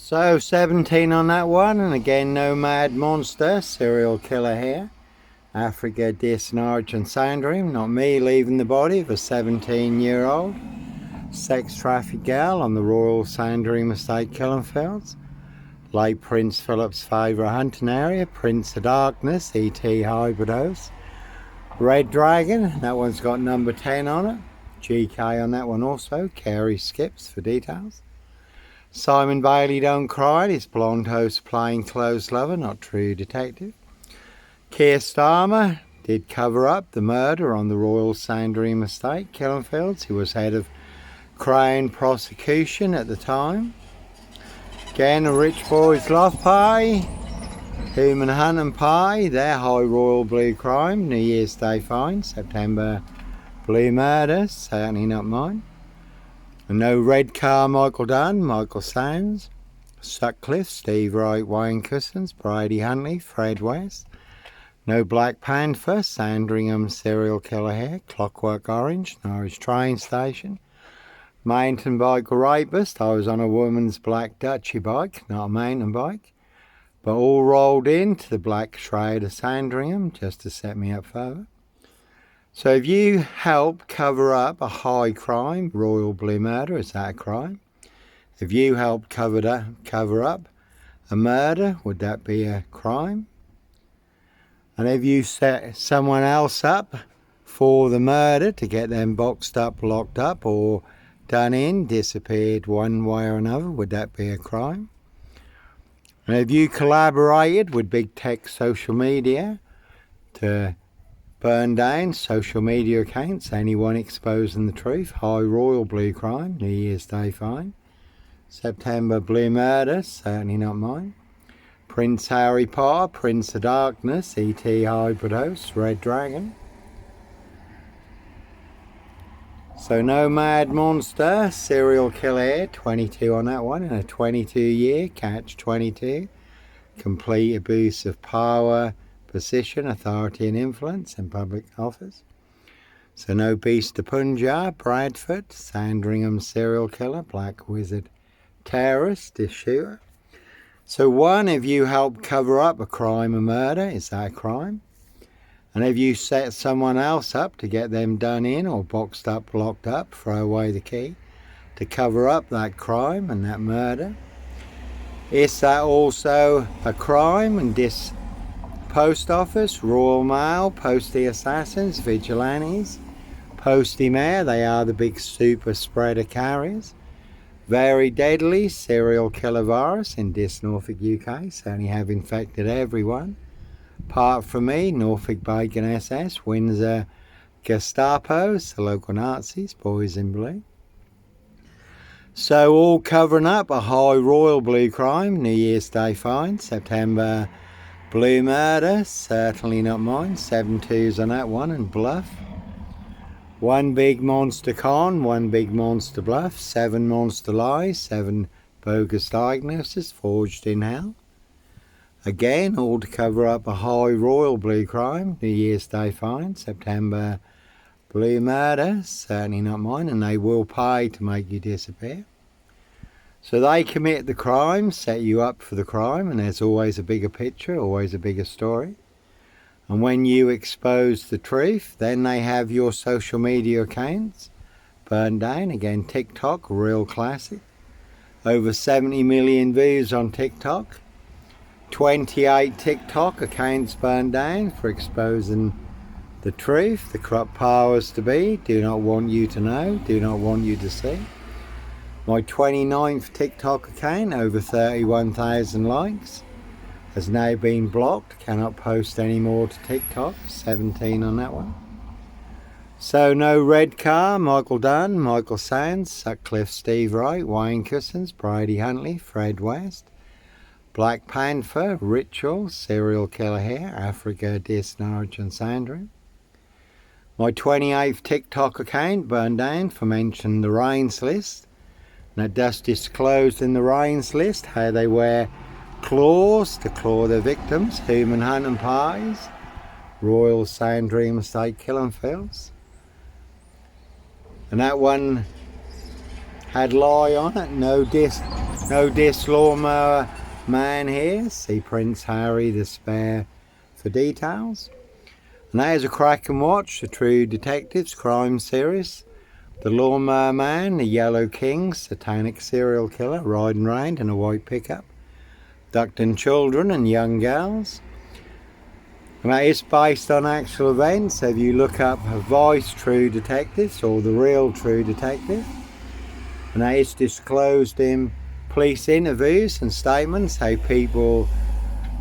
So 17 on that one, and again no mad monster, serial killer here. Africa, Disnarge and Sandringham, not me leaving the body of a 17-year-old sex trafficked girl on the Royal Sandringham Estate, Killenfields. Late Prince Philip's favourite hunting area, Prince of Darkness, E.T. Hybridose. Red Dragon, that one's got number 10 on it. GK on that one also, Carey Skips for details. Simon Bailey Don't Cry, his blonde host plainclothes lover, not true detective. Keir Starmer did cover up the murder on the Royal Sandringham Estate, Killenfields. He was head of Crown prosecution at the time. Again, a rich boy's love pie. Human Hunt and Pie, their high royal blue crime. New Year's Day fine, September blue murder, certainly not mine. And no red car, Michael Dunn, Michael Sands, Sutcliffe, Steve Wright, Wayne Cousins, Brady Huntley, Fred West. No Black Panther, Sandringham serial killer here, Clockwork Orange, Norwich train station. Mountain bike rapist, I was on a woman's black Dutchy bike, not a mountain bike. But all rolled into the black shroud of Sandringham just to set me up further. So if you help cover up a high crime, royal blue murder, is that a crime? If you help cover up a murder, would that be a crime? And if you set someone else up for the murder to get them boxed up, locked up, or done in, disappeared one way or another, would that be a crime? And if you collaborated with big tech social media to burn down social media accounts, anyone exposing the truth, high royal blue crime, New Year's Day fine. September blue murder, certainly not mine. Prince Harry Potter, Prince of Darkness, E.T. Hybridose, Red Dragon. So no mad monster, serial killer, 22 on that one, in a 22-year, catch 22. Complete abuse of power, position, authority and influence in public office. So no Beast of Punjab, Bradford, Sandringham serial killer, Black Wizard terrorist, this shooter. So one, if you help cover up a crime or murder, is that a crime? And if you set someone else up to get them done in or boxed up, locked up, throw away the key to cover up that crime and that murder, is that also a crime? And this Post Office, Royal Mail, Postie Assassins, Vigilantes, Postie Mayor, they are the big super spreader carriers. Very deadly serial killer virus in this Norfolk, UK, certainly have infected everyone. Apart from me, Norfolk Bacon SS, Windsor Gestapos, the local Nazis, boys in blue. So all covering up a high royal blue crime, New Year's Day fine, September blue murder, certainly not mine, 7 2s on that one, and bluff. One big monster con, one big monster bluff, 7 monster lies, 7 bogus diagnoses forged in hell. Again, all to cover up a high royal blue crime, New Year's Day fine, September blue murder, certainly not mine, and they will pay to make you disappear. So they commit the crime, set you up for the crime, and there's always a bigger picture, always a bigger story. And when you expose the truth, then they have your social media accounts burned down. Again, TikTok, real classic. Over 70 million views on TikTok. 28 TikTok accounts burned down for exposing the truth. The corrupt powers to be do not want you to know, do not want you to see. My 29th TikTok account, over 31,000 likes, has now been blocked. Cannot post any more to TikTok. 17 on that one. So no red car, Michael Dunn, Michael Sands, Sutcliffe, Steve Wright, Wayne Cousins, Brady Huntley, Fred West. Black Panther, Ritual, serial killer here, Africa, Disnarge and Sandringham. My 28th TikTok account burned down for mentioning the Rains list. And it does disclosed in the Rains list how they wear claws to claw their victims, human hunt and pies, Royal Sandringham Estate, Killenfields. And that one had lie on it. No disc lawnmower man here. See Prince Harry the Spare for details. And that is a cracking watch, the True Detectives crime series. The Lawnmower Man, the Yellow King, satanic serial killer, riding round in a white pickup, abducting children and young girls. And that is based on actual events. So if you look up Vice True Detectives or The Real True Detective, and that is disclosed in police interviews and statements how people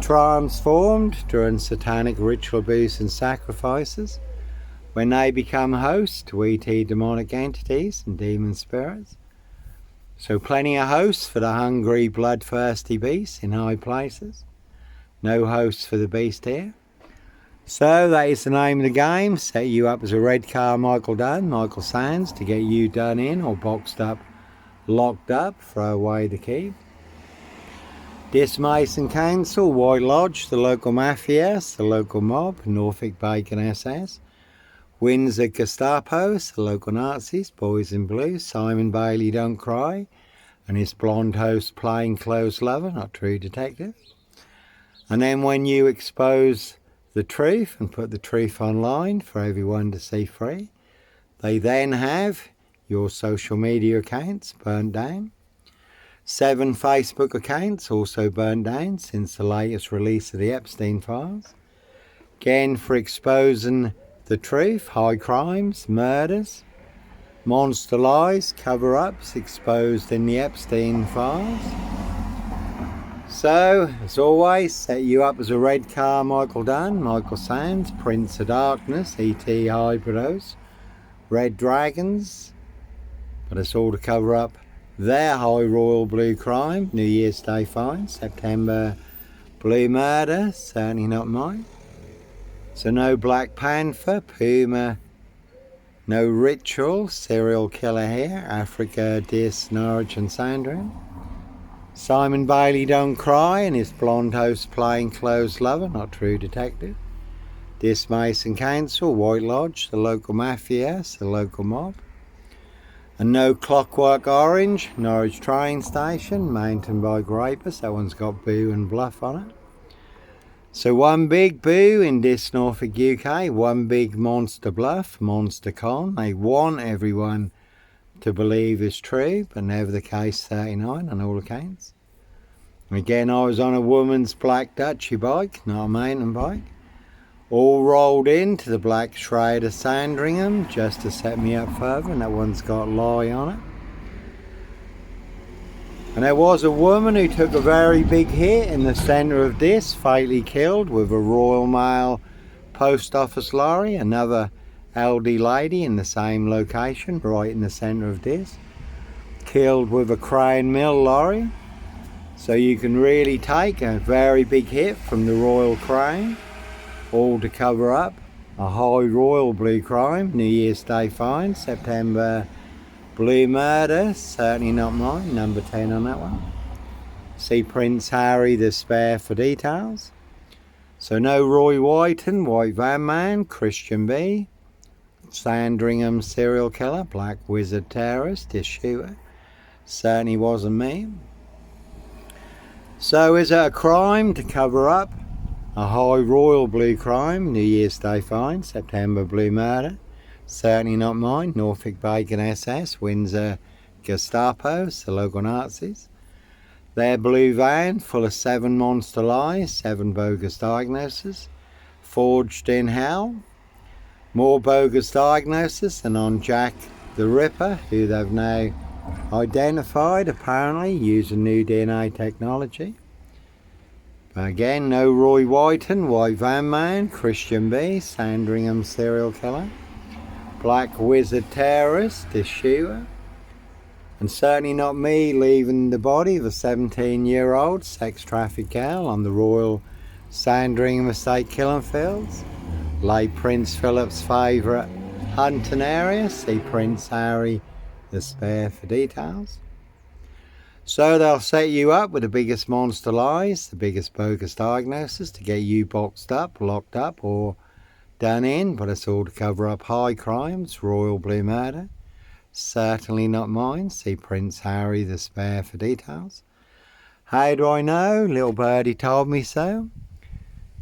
transformed during satanic ritual abuse and sacrifices when they become hosts to ET demonic entities and demon spirits. So plenty of hosts for the hungry, bloodthirsty beasts in high places. No hosts for the beast here. So that is the name of the game. Set you up as a red car Michael Dunn, Michael Sands, to get you done in or boxed up, locked up, throw away the key. Dismason Council, White Lodge, the local mafias, the local mob, Norfolk Bacon SS. Windsor Gestapos, the local Nazis, Boys in Blue, Simon Bailey Don't Cry, and his blonde host plainclothes lover, not true detective. And then when you expose the truth and put the truth online for everyone to see free, they then have your social media accounts burnt down. 7 Facebook accounts also burnt down since the latest release of the Epstein files. Again, for exposing the truth, high crimes, murders, monster lies, cover-ups exposed in the Epstein files. So, as always, set you up as a red car Michael Dunn, Michael Sands, Prince of Darkness, E.T. Hybridos, Red Dragons, but it's all to cover up their high royal blue crime, New Year's Day fine, September blue murder, certainly not mine. So no Black Panther, Puma, no ritual, serial killer here, Africa, Dis, Norwich and Sandringham. Simon Bailey Don't Cry and his blonde host plainclothes lover, not true detective. Dismason Council, White Lodge, the local mafias, the local mob. And no Clockwork Orange, Norwich train station, mountain bike rapist, that one's got boo and bluff on it. So one big boo in this Norfolk UK, one big monster bluff, monster con. They want everyone to believe is true, but never the case 39 on all accounts. Again, I was on a woman's black Dutchy bike, not a mountain bike, all rolled into the black shroud of Sandringham just to set me up further, and that one's got lie on it. And there was a woman who took a very big hit in the centre of this, fatally killed with a Royal Mail post office lorry, another LD lady in the same location, right in the centre of this, killed with a Crown Mill lorry. So you can really take a very big hit from the Royal Crown, all to cover up a high royal blue crime, New Year's Day fine, September blue murder, certainly not mine, number 10 on that one. See Prince Harry the Spare for details. So no Roy Whiten, White Van Man, Christian B, Sandringham serial killer, Black Wizard terrorist, this shooter, certainly wasn't me. So is it a crime to cover up a high royal blue crime, New Year's Day fine, September blue murder? Certainly not mine, Norfolk Bacon SS, Windsor Gestapos, the local Nazis. Their blue van full of 7 monster lies, 7 bogus diagnoses, forged in hell. More bogus diagnosis than on Jack the Ripper, who they've now identified apparently using new DNA technology. But again, no Roy Whiten, White Van Man, Christian B, Sandringham serial killer, Black Wizard terrorist, this shooter, and certainly not me leaving the body of a 17-year-old sex trafficked girl on the Royal Sandringham Estate killing fields. Late Prince Philip's favourite hunting area, see Prince Harry the Spare for details. So they'll set you up with the biggest monster lies, the biggest bogus diagnosis to get you boxed up, locked up or done in, but it's all to cover up high crimes, royal blue murder, Certainly not mine. See Prince Harry the Spare for details. How do I know? Little birdie told me so.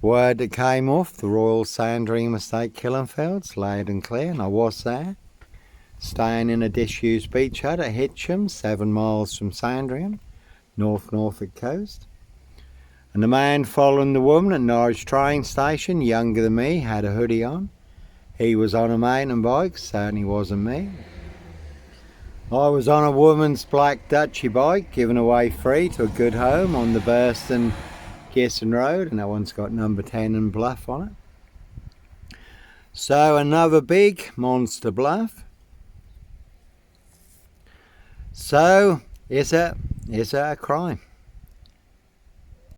Word that came off the Royal Sandringham Estate killing fields, loud and clear, and I was there. Staying in a disused beach hut at Hitcham, 7 miles from Sandringham, North Norfolk coast. And the man following the woman at Norwich train station, younger than me, had a hoodie on. He was on a mountain bike, certainly wasn't me. I was on a woman's black Dutchy bike, given away free to a good home on the Burston Gisson Road, and that one's got number 10 and Bluff on it. So another big monster bluff. So is it a crime?